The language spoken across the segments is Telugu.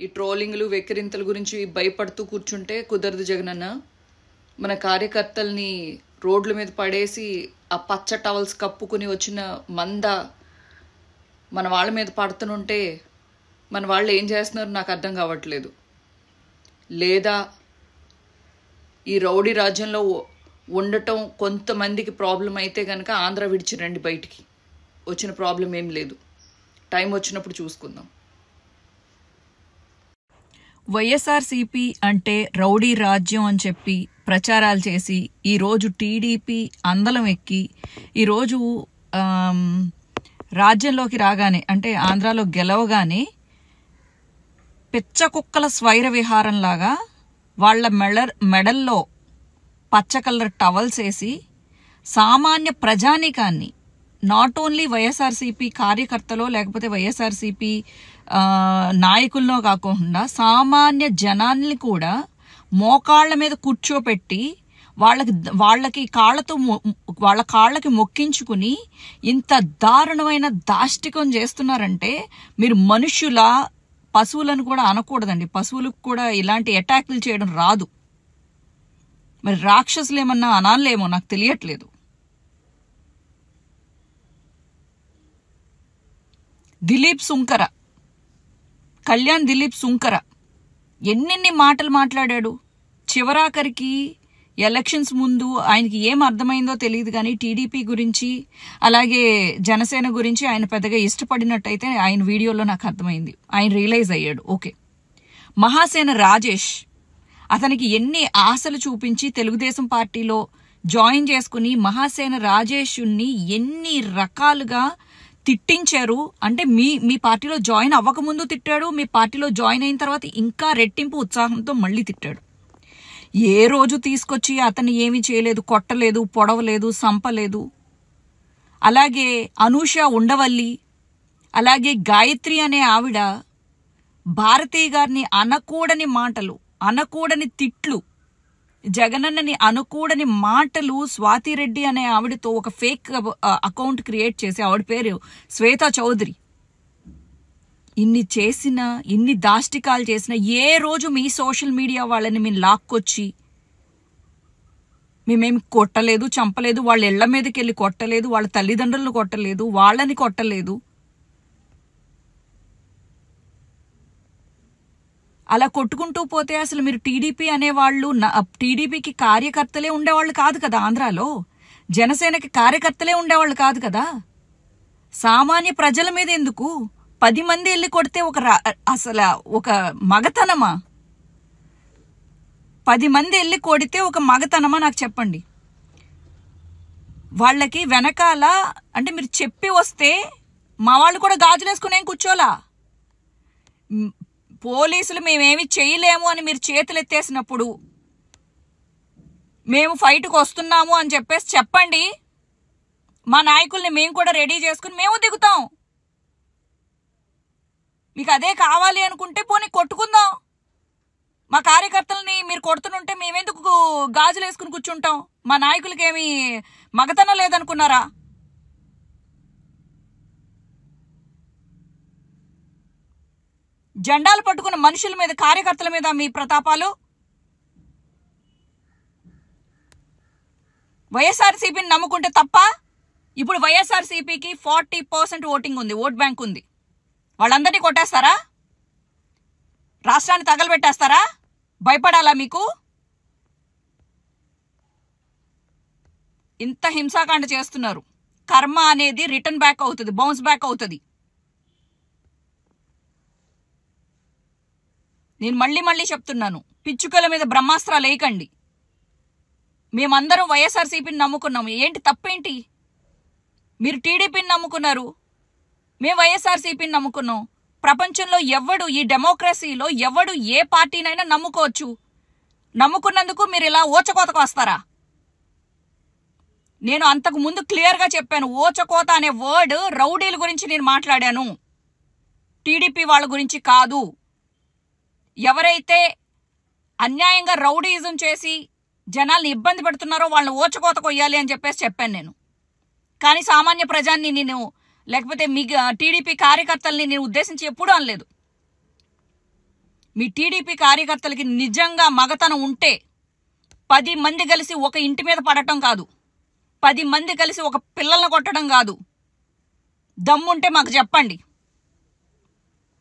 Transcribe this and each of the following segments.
ఈ ట్రోలింగ్లు వెక్కిరింతల గురించి భయపడుతూ కూర్చుంటే కుదరదు జగనన్న. మన కార్యకర్తల్ని రోడ్ల మీద పడేసి ఆ పచ్చ టవల్స్ కప్పుకుని వచ్చిన మంద మన వాళ్ళ మీద పడుతుంటే మన వాళ్ళు ఏం చేస్తున్నారు నాకు అర్థం కావట్లేదు. లేదా ఈ రౌడీ రాజ్యంలో ఉండటం కొంతమందికి ప్రాబ్లం అయితే కనుక ఆంధ్ర విడిచి రండి బయటికి, వచ్చిన ప్రాబ్లం ఏం లేదు, టైం వచ్చినప్పుడు చూసుకుందాం. వైఎస్ఆర్సీపీ అంటే రౌడీ రాజ్యం అని చెప్పి ప్రచారాలు చేసి ఈరోజు టీడీపీ అందలం ఎక్కి ఈరోజు రాజ్యంలోకి రాగానే అంటే ఆంధ్రాలో గెలవగానే పిచ్చ కుక్కల స్వైర విహారంలాగా వాళ్ళ మెడల్లో పచ్చ కలర్ టవల్స్ వేసి సామాన్య ప్రజానీకాన్ని, నాట్ ఓన్లీ వైఎస్ఆర్సీపీ కార్యకర్తలో లేకపోతే వైఎస్ఆర్సీపీ నాయకుల్లో కాకుండా సామాన్య జనాన్ని కూడా మోకాళ్ల మీద కూర్చోపెట్టి వాళ్ళకి వాళ్ళ కాళ్ళకి మొక్కించుకుని ఇంత దారుణమైన దాష్టికం చేస్తున్నారంటే మీరు మనుషుల, పశువులను కూడా అనకూడదండి. పశువులకు కూడా ఇలాంటి అటాక్లు చేయడం రాదు. మరి రాక్షసులు ఏమన్నా అనాలేమో నాకు తెలియట్లేదు. కళ్యాణ్ దిలీప్ సుంకర ఎన్నెన్ని మాటలు మాట్లాడాడు. చివరాఖరికి ఎలక్షన్స్ ముందు ఆయనకి ఏం అర్థమైందో తెలియదు కానీ టీడీపీ గురించి అలాగే జనసేన గురించి ఆయన పెద్దగా ఇష్టపడినట్టయితే ఆయన వీడియోలో నాకు అర్థమైంది. ఆయన రియలైజ్ అయ్యాడు. ఓకే, మహాసేన రాజేష్ అతనికి ఎన్ని ఆశలు చూపించి తెలుగుదేశం పార్టీలో జాయిన్ చేసుకుని మహాసేన రాజేష్ని ఎన్ని రకాలుగా తిట్టించారు అంటే మీ పార్టీలో జాయిన్ అవ్వకముందు తిట్టాడు, మీ పార్టీలో జాయిన్ అయిన తర్వాత ఇంకా రెట్టింపు ఉత్సాహంతో మళ్ళీ తిట్టాడు. ఏ రోజు తీసుకొచ్చి అతన్ని ఏమీ చేయలేదు, కొట్టలేదు, పొడవలేదు, సంపలేదు. అలాగే అనూష ఉండవల్లి, అలాగే గాయత్రి అనే ఆవిడ భారతీ గారిని అనకూడని మాటలు, అనకూడని తిట్లు, జగనన్నని అనకూడని మాటలు స్వాతిరెడ్డి అనే ఆవిడతో ఒక ఫేక్ అకౌంట్ క్రియేట్ చేసి, ఆవిడ పేరు శ్వేతా చౌదరి, ఇన్ని దాష్టికాలు చేసిన ఏ రోజు మీ సోషల్ మీడియా వాళ్ళని మేము లాక్కొచ్చి మేమేమి కొట్టలేదు, చంపలేదు, వాళ్ళ ఇళ్ల మీదకి వెళ్ళి కొట్టలేదు, వాళ్ళ తల్లిదండ్రులను కొట్టలేదు, వాళ్ళని కొట్టలేదు. అలా కొట్టుకుంటూ పోతే అసలు మీరు టీడీపీ అనేవాళ్ళు, టీడీపీకి కార్యకర్తలే ఉండేవాళ్ళు కాదు కదా. ఆంధ్రాలో జనసేనకి కార్యకర్తలే ఉండేవాళ్ళు కాదు కదా. సామాన్య ప్రజల మీద ఎందుకు 10 మంది వెళ్ళి కొడితే అసలు ఒక మగతనమా? 10 మంది వెళ్ళి కొడితే ఒక మగతనమా నాకు చెప్పండి. వాళ్ళకి వెనకాల అంటే మీరు చెప్పి వస్తే మా వాళ్ళు కూడా గాజులేసుకుని ఏం కూర్చోలా. పోలీసులు మేమేమి చేయలేము అని మీరు చేతులు ఎత్తేసినప్పుడు మేము ఫైట్కి వస్తున్నాము అని చెప్పేసి చెప్పండి. మా నాయకుల్ని మేము కూడా రెడీ చేసుకుని మేము దిగుతాం. మీకు అదే కావాలి అనుకుంటే పోనీ కొట్టుకుందాం. మా కార్యకర్తలని మీరు కొడుతుంటే మేమెందుకు గాజులు వేసుకుని కూర్చుంటాం? మా నాయకులకి ఏమి మగతనం లేదనుకున్నారా? జెండాలు పట్టుకున్న మనుషుల మీద, కార్యకర్తల మీద మీ ప్రతాపాలు. వైఎస్ఆర్సీపీని నమ్ముకుంటే తప్ప. ఇప్పుడు వైఎస్ఆర్సీపీకి 40% ఓటింగ్ ఉంది, ఓట్ బ్యాంక్ ఉంది. వాళ్ళందరినీ కొట్టేస్తారా? రాష్ట్రాన్ని తగలబెట్టేస్తారా? భయపడాలా మీకు? ఇంత హింసాకాండ చేస్తున్నారు. కర్మ అనేది రిటర్న్ బ్యాక్ అవుతుంది, బౌన్స్ బ్యాక్ అవుతుంది. నేను మళ్ళీ చెప్తున్నాను, పిచ్చుకల మీద బ్రహ్మాస్త్రాలు వేయకండి. మేమందరం వైఎస్ఆర్సీపీని నమ్ముకున్నాము. ఏంటి తప్పేంటి? మీరు టీడీపీని నమ్ముకున్నారు, మేము వైఎస్ఆర్సీపీని నమ్ముకున్నాం. ప్రపంచంలో ఈ డెమోక్రసీలో ఎవడు ఏ పార్టీనైనా నమ్ముకోవచ్చు. నమ్ముకున్నందుకు మీరు ఇలా ఓచకోతకు వస్తారా? నేను అంతకు ముందు క్లియర్గా చెప్పాను, ఓచకోత అనే వర్డ్ రౌడీల గురించి నేను మాట్లాడాను, టీడీపీ వాళ్ళ గురించి కాదు. ఎవరైతే అన్యాయంగా రౌడీయిజం చేసి జనాల్ని ఇబ్బంది పెడుతున్నారో వాళ్ళని ఓచకోత కొయ్యాలి అని చెప్పాను నేను. కానీ సామాన్య ప్రజాన్ని నేను, లేకపోతే మీ టీడీపీ కార్యకర్తల్ని నేను ఉద్దేశించి ఎప్పుడూ అనలేదు. మీ టీడీపీ కార్యకర్తలకి నిజంగా మగతనం ఉంటే 10 మంది కలిసి ఒక ఇంటి మీద పడటం కాదు, 10 మంది కలిసి ఒక పిల్లల్ని కొట్టడం కాదు. దమ్ముంటే మాకు చెప్పండి,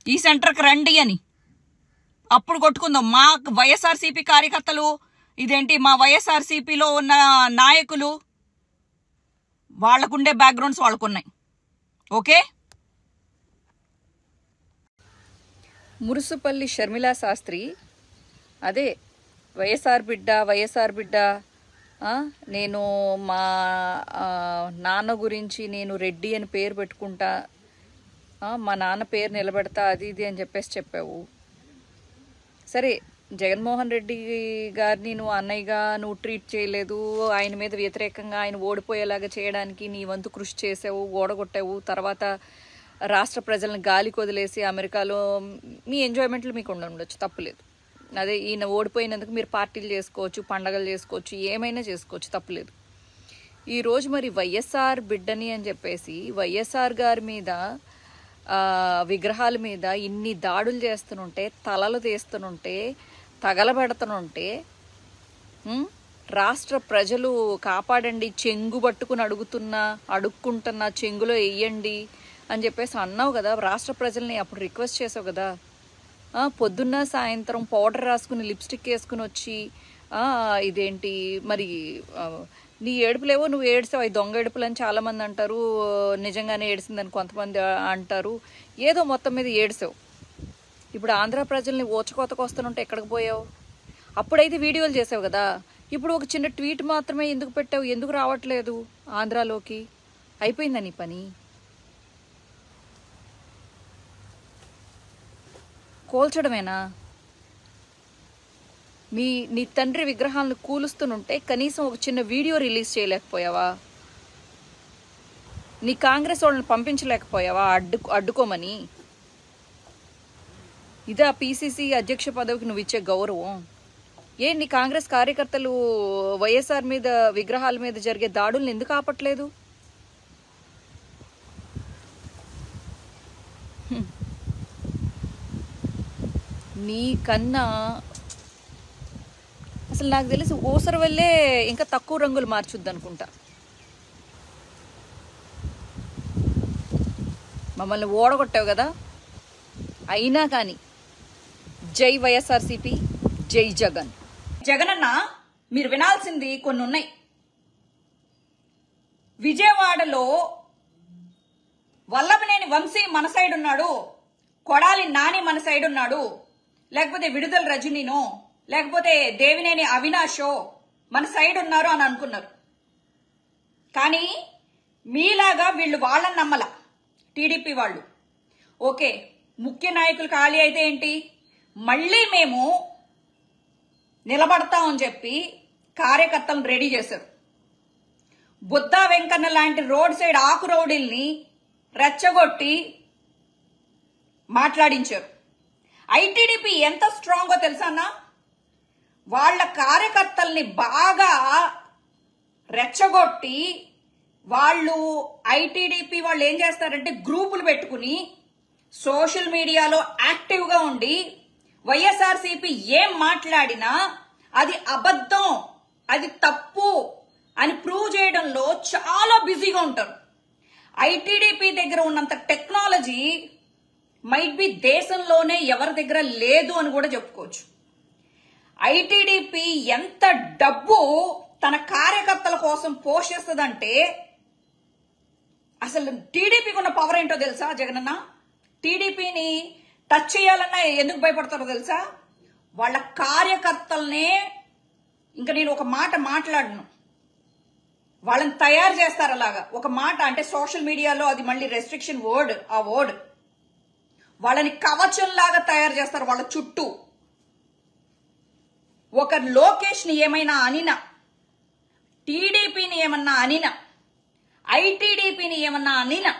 ఈ సెంటర్కి రండి అని, అప్పుడు కొట్టుకుందాం. మా వైఎస్ఆర్సీపీ కార్యకర్తలు ఇదేంటి, మా వైఎస్ఆర్సీపీలో ఉన్న నాయకులు వాళ్ళకుండే బ్యాక్గ్రౌండ్స్ వాళ్ళకున్నాయి. ఓకే. మురుసుపల్లి షర్మిలా శాస్త్రి అదే వైఎస్ఆర్ బిడ్డ, నేను మా నాన్న గురించి నేను రెడ్డి అని పేరు పెట్టుకుంటా, మా నాన్న పేరు నిలబెడతా, అది ఇది అని చెప్పావు. సరే, జగన్మోహన్ రెడ్డి గారిని నువ్వు అన్నయ్యగా నువ్వు ట్రీట్ చేయలేదు, ఆయన మీద వ్యతిరేకంగా ఆయన ఓడిపోయేలాగా చేయడానికి నీ వంతు కృషి చేసావు, ఓడగొట్టావు. తర్వాత రాష్ట్ర ప్రజలను గాలికి వదిలేసి అమెరికాలో మీ ఎంజాయ్మెంట్లు మీకు ఉండొచ్చు, తప్పులేదు. అదే ఈయన ఓడిపోయినందుకు మీరు పార్టీలు చేసుకోవచ్చు, పండగలు చేసుకోవచ్చు, ఏమైనా చేసుకోవచ్చు, తప్పులేదు. ఈరోజు మరి వైఎస్ఆర్ బిడ్డని అని చెప్పేసి వైఎస్ఆర్ గారి మీద విగ్రహాల మీద ఇన్ని దాడులు చేస్తుంటే, తలలు తీస్తుంటే, తగలబెడుతుంటే, రాష్ట్ర ప్రజలు కాపాడండి, చెంగు పట్టుకుని అడుక్కుంటున్నా, చెంగులో వెయ్యండి అని చెప్పేసి అన్నావు కదా. రాష్ట్ర ప్రజల్ని అప్పుడు రిక్వెస్ట్ చేసావు కదా. పొద్దున్న సాయంత్రం పౌడర్ రాసుకుని లిప్స్టిక్ వేసుకుని వచ్చి ఇదేంటి మరి నీ ఏడుపులేవో నువ్వు ఏడ్చావు, అవి దొంగ ఏడుపులు అని చాలామంది అంటారు, నిజంగానే ఏడిసిందని కొంతమంది అంటారు. ఏదో మొత్తం మీద ఏడ్చావు. ఇప్పుడు ఆంధ్ర ప్రజల్ని ఓచకోతకు వస్తుంటే ఎక్కడికి పోయావు? అప్పుడైతే వీడియోలు చేసావు కదా. ఇప్పుడు ఒక చిన్న ట్వీట్ మాత్రమే ఎందుకు పెట్టావు? ఎందుకు రావట్లేదు ఆంధ్రాలోకి? అయిపోయిందా నీ పని? కోల్చడమేనా? నీ తండ్రి విగ్రహాలను కూలుస్తుంటే కనీసం ఒక చిన్న వీడియో రిలీజ్ చేయలేకపోయావా? నీ కాంగ్రెస్ వాళ్ళని పంపించలేకపోయావా అడ్డుకోమని? ఇదా పిసిసి అధ్యక్ష పదవికి నువ్వు ఇచ్చే గౌరవం? నీ కాంగ్రెస్ కార్యకర్తలు వైఎస్ఆర్ మీద విగ్రహాల మీద జరిగే దాడుల్ని ఎందుకు ఆపట్లేదు? నీకన్నా అసలు నాకు తెలిసి ఊసర వల్లే ఇంకా తక్కువ రంగులు మార్చుద్ది అనుకుంటా. మమ్మల్ని ఓడగొట్టావు కదా. అయినా కానీ జై వైఎస్ఆర్సీపీ, జై జగన్. జగనన్న, మీరు వినాల్సింది కొన్ని ఉన్నాయి. విజయవాడలో వల్లభనేని వంశీ మన సైడ్ ఉన్నాడు, కొడాలి నాని మన సైడ్ ఉన్నాడు, లేకపోతే విడుదల రజనీనో లేకపోతే దేవినేని అవినాషో మన సైడ్ ఉన్నారు అని అనుకున్నారు. కానీ మీలాగా వీళ్ళు వాళ్ళని నమ్మల. టీడీపీ వాళ్ళు ఓకే, ముఖ్య నాయకులు ఖాళీ అయితే ఏంటి, మళ్ళీ మేము నిలబడతామని చెప్పి కార్యకర్తలను రెడీ చేశారు. బుద్ధా వెంకన్న లాంటి రోడ్ సైడ్ ఆకు రౌడీల్ని రెచ్చగొట్టి మాట్లాడించారు. ఐటీడీపీ ఎంత స్ట్రాంగో తెలుసా అన్న? వాళ్ళ కార్యకర్తల్ని బాగా రెచ్చగొట్టి వాళ్ళు ఐటీడీపీ వాళ్ళు ఏం చేస్తారంటే గ్రూపులు పెట్టుకుని సోషల్ మీడియాలో యాక్టివ్గా ఉండి వైఎస్ఆర్సీపీ ఏం మాట్లాడినా అది అబద్ధం, అది తప్పు అని ప్రూవ్ చేయడంలో చాలా బిజీగా ఉంటారు. ఐటీడీపీ దగ్గర ఉన్నంత టెక్నాలజీ మైట్ బి దేశంలోనే ఎవరి దగ్గర లేదు అని కూడా చెప్పుకోవచ్చు. ఐటీడీపీ ఎంత డబ్బు తన కార్యకర్తల కోసం పోషిస్తుందంటే అసలు టీడీపీకి ఉన్న పవర్ ఏంటో తెలుసా జగనన్న? టీడీపీని టచ్ చేయాలన్నా ఎందుకు భయపడతారో తెలుసా? వాళ్ళ కార్యకర్తలనే, ఇంకా నేను ఒక మాట మాట్లాడను, వాళ్ళని తయారు చేస్తారు అలాగా. ఒక మాట అంటే సోషల్ మీడియాలో అది మళ్ళీ రెస్ట్రిక్షన్ వర్డ్, ఆ వర్డ్ వాళ్ళని కవచంలాగా తయారు చేస్తారు. వాళ్ళ చుట్టూ ఒక లోకేష్ ని ఏమైనా అనినా, టీడీపీని ఏమన్నా అనినా, ఐటీడీపీని ఏమన్నా అనినా,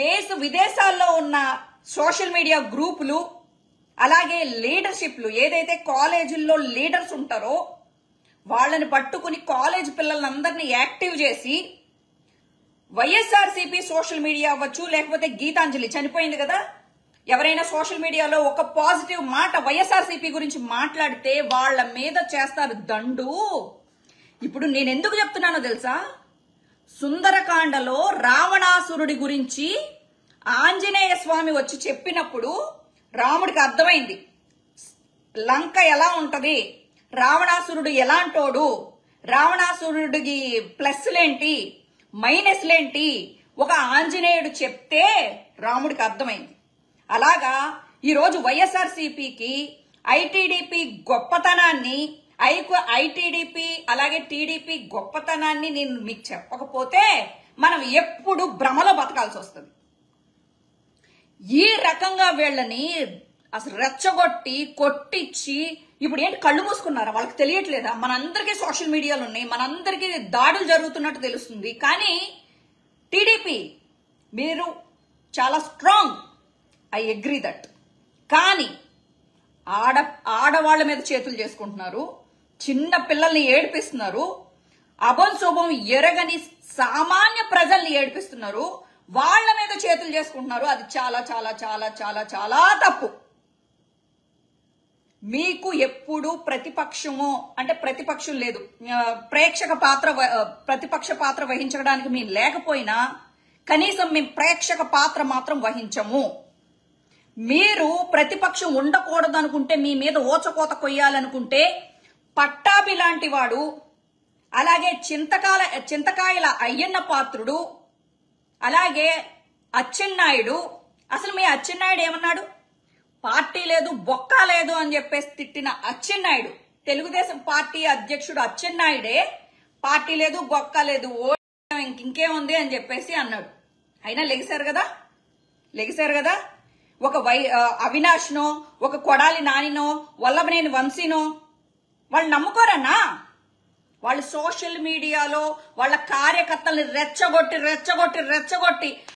దేశ విదేశాల్లో ఉన్న సోషల్ మీడియా గ్రూపులు అలాగే లీడర్షిప్లు ఏదైతే కాలేజీల్లో లీడర్స్ ఉంటారో వాళ్ళని పట్టుకుని కాలేజ్ పిల్లలందరినీ యాక్టివ్ చేసి వైఎస్ఆర్సీపీ సోషల్ మీడియా అవ్వచ్చు, లేకపోతే గీతాంజలి చనిపోయింది కదా, ఎవరైనా సోషల్ మీడియాలో ఒక పాజిటివ్ మాట వైఎస్ఆర్సీపీ గురించి మాట్లాడితే వాళ్ళ మీద చేస్తారు దండు. ఇప్పుడు నేను ఎందుకు చెప్తున్నానో తెలుసా? సుందరకాండలో రావణాసురుడి గురించి ఆంజనేయ స్వామి వచ్చి చెప్పినప్పుడు రాముడికి అర్థమైంది లంక ఎలా ఉంటది, రావణాసురుడు ఎలాంటోడు, రావణాసురుడికి ప్లస్లేంటి మైనస్లేంటి ఒక ఆంజనేయుడు చెప్తే రాముడికి అర్థమైంది. అలాగా ఈరోజు వైఎస్ఆర్సీపీకి ఐటీడీపీ గొప్పతనాన్ని ఐటీడీపీ అలాగే టీడీపీ గొప్పతనాన్ని నేను మీకు చెప్పకపోతే మనం ఎప్పుడు భ్రమలో బతకాల్సి వస్తుంది. ఈ రకంగా వీళ్ళని అసలు రెచ్చగొట్టి కొట్టించి ఇప్పుడు ఏంటి కళ్ళు మూసుకున్నారా? వాళ్ళకి తెలియట్లేదా? మనందరికీ సోషల్ మీడియాలు ఉన్నాయి, మనందరికీ దాడులు జరుగుతున్నట్టు తెలుస్తుంది. కానీ టీడీపీ మీరు చాలా స్ట్రాంగ్, ఐ అగ్రీ దట్. కానీ ఆడవాళ్ల మీద చేతులు చేసుకుంటున్నారు, చిన్న పిల్లల్ని ఏడిపిస్తున్నారు, అభం శుభం ఎరగని సామాన్య ప్రజల్ని ఏడిపిస్తున్నారు, వాళ్ళ మీద చేతులు చేసుకుంటున్నారు. అది చాలా చాలా చాలా చాలా చాలా తప్పు. మీకు ఎప్పుడు ప్రతిపక్షము అంటే ప్రతిపక్షం లేదు, ప్రతిపక్ష పాత్ర వహించడానికి మేము లేకపోయినా కనీసం మేము ప్రేక్షక పాత్ర మాత్రం వహించము. మీరు ప్రతిపక్షం ఉండకూడదు అనుకుంటే, మీ మీద ఓచకోత కొయ్యాలనుకుంటే పట్టాభి లాంటి వాడు, అలాగే చింతకాయల అయ్యన్న పాత్రుడు, అలాగే అచ్చెన్నాయుడు. అసలు మీ అచ్చెన్నాయుడు ఏమన్నాడు? పార్టీ లేదు బొక్క లేదు అని చెప్పేసి తిట్టిన అచ్చెన్నాయుడు, తెలుగుదేశం పార్టీ అధ్యక్షుడు అచ్చెన్నాయుడే పార్టీ లేదు బొక్క లేదు ఇంకేముంది అని చెప్పేసి అన్నాడు. అయినా లెగిశారు కదా. ఒక అవినాష్నో, ఒక కొడాలి నానినో, వల్లభనేని వంశీనో వాళ్ళు నమ్ముకోరన్నా? వాళ్ళు సోషల్ మీడియాలో వాళ్ళ కార్యకర్తల్ని రెచ్చగొట్టి